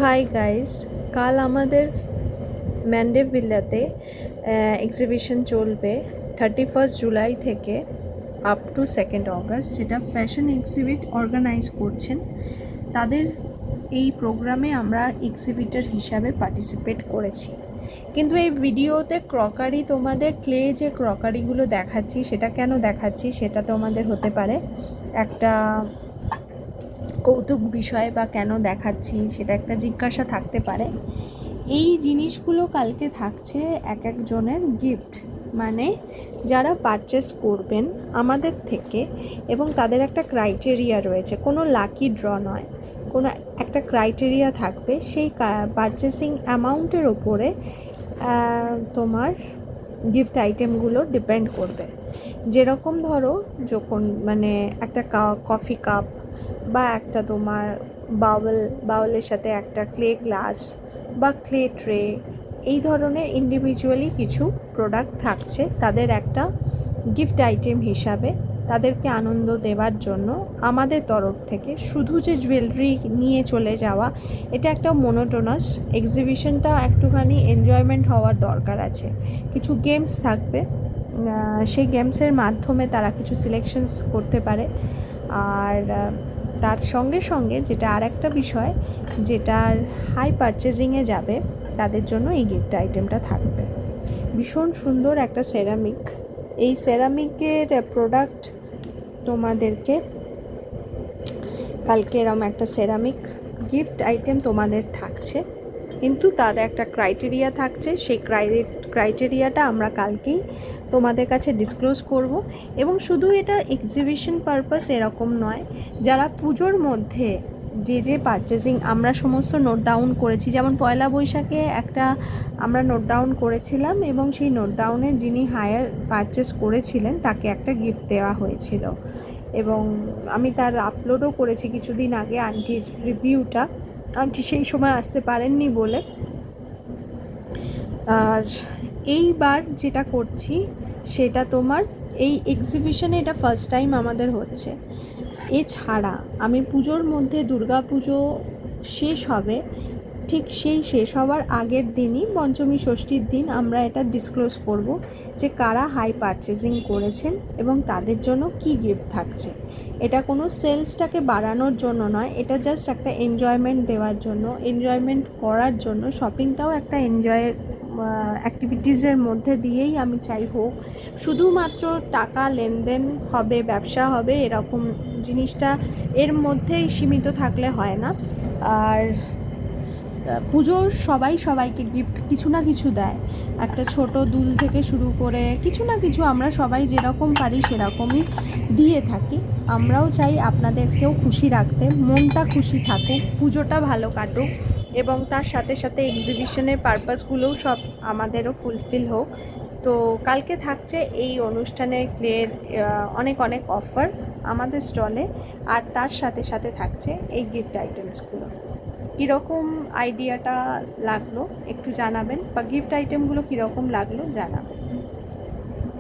Hi guys, কাল আমাদের ম্যান্ডেভ ভিল্লাতে exhibition চলবে 31 জুলাই থেকে আপ টু 2 অগস্ট, যেটা ফ্যাশন এক্সিবিট অর্গানাইজ করছেন। তাদের এই প্রোগ্রামে আমরা এক্সিবিটার হিসাবে পার্টিসিপেট করেছি। কিন্তু এই ভিডিওতে ক্রকারি, তোমাদের ক্লে যে ক্রকারিগুলো দেখাচ্ছি, সেটা কেন দেখাচ্ছি সেটা তোমাদের হতে পারে একটা কৌতুক বিষয়, বা কেন দেখাচ্ছি সেটা একটা জিজ্ঞাসা থাকতে পারে। এই জিনিসগুলো কালকে থাকছে এক একজনের গিফট, মানে যারা পারচেস করবেন আমাদের থেকে, এবং তাদের একটা ক্রাইটেরিয়া রয়েছে, কোনো লাকি ড্র নয়, কোনো একটা ক্রাইটেরিয়া থাকবে। সেই পারচেসিং অ্যামাউন্টের ওপরে তোমার গিফট আইটেমগুলো ডিপেন্ড করবে। যেরকম ধরো, যখন মানে একটা কফি কাপ বা একটা তোমার বাউলের সাথে একটা ক্লে গ্লাস বা ক্লে ট্রে, এই ধরনের ইন্ডিভিজুয়ালি কিছু প্রোডাক্ট থাকছে তাদের একটা গিফট আইটেম হিসাবে, তাদেরকে আনন্দ দেওয়ার জন্য আমাদের তরফ থেকে। শুধু যে জুয়েলারি নিয়ে চলে যাওয়া, এটা একটা মোনোটোনাস এক্সিবিশনটা, একটুখানি এনজয়মেন্ট হওয়ার দরকার আছে। কিছু গেমস থাকবে, সেই গেমসের মাধ্যমে তারা কিছু সিলেকশনস করতে পারে। আর তার সঙ্গে সঙ্গে যেটা আর একটা বিষয়, যেটার হাই পারচেজিংয়ে যাবে, তাদের জন্য এই গিফট আইটেমটা থাকবে। ভীষণ সুন্দর একটা সেরামিক, এই সেরামিকের প্রোডাক্ট তোমাদেরকে কালকে এরম একটা সেরামিক গিফট আইটেম তোমাদের থাকছে, কিন্তু তার একটা ক্রাইটেরিয়া থাকছে। সেই ক্রাইটেরিয়াটা আমরা কালকেই তোমাদের কাছে ডিসক্লোজ করব। এবং শুধু এটা এক্সিবিশন পারপাস এরকম নয়, যারা পুজোর মধ্যে যে পারচেসিং আমরা সমস্ত নোট ডাউন করেছি, যেমন পয়লা বৈশাখে একটা আমরা নোট ডাউন করেছিলাম, এবং সেই নোট ডাউনে যিনি হায়ার পারচেস করেছিলেন তাকে একটা গিফট দেওয়া হয়েছিল, এবং আমি তার আপলোডও করেছি কিছুদিন আগে আন্টির রিভিউটা। আন্টি সেই সময় আসতে পারেননি বলে। আর এইবার যেটা করছি সেটা তোমার এই এক্সিবিশনে এটা ফার্স্ট টাইম আমাদের হচ্ছে। এছাড়া আমি পুজোর মধ্যে, দুর্গা পুজো শেষ হবে, ঠিক সেই শেষ হওয়ার আগের দিনই, পঞ্চমী ষষ্ঠীর দিন, আমরা এটা ডিসক্লোজ করব যে কারা হাই পারচেজিং করেছেন এবং তাদের জন্য কি গিফট থাকছে। এটা কোনো সেলসটাকে বাড়ানোর জন্য নয়, এটা জাস্ট একটা এনজয়মেন্ট দেওয়ার জন্য, এনজয়মেন্ট করার জন্য। শপিংটাও একটা এনজয়ের অ্যাক্টিভিটিসের মধ্যে দিয়েই আমি চাই হোক। শুধুমাত্র টাকা লেনদেন হবে, ব্যবসা হবে, এরকম জিনিসটা এর মধ্যেই সীমিত থাকলে হয় না। আর পুজোর সবাই সবাইকে গিফট কিছু না কিছু দেয়, একটা ছোট দুল থেকে শুরু করে কিছু না কিছু আমরা সবাই যেরকম পারি সেরকমই দিয়ে থাকি। আমরাও চাই আপনাদেরকেও খুশি রাখতে, মনটা খুশি থাকুক, পুজোটা ভালো কাটুক, এবং তার সাথে সাথে এক্সিবিশনের পারপাসগুলোও সব আমাদেরও ফুলফিল হোক। তো কালকে থাকছে এই অনুষ্ঠানে ক্লের অনেক অনেক অফার আমাদের স্টলে, আর তার সাথে সাথে থাকছে এই গিফট আইটেমসগুলো। কীরকম আইডিয়াটা লাগলো একটু জানাবেন, বা গিফট আইটেমগুলো কীরকম লাগলো জানাবেন।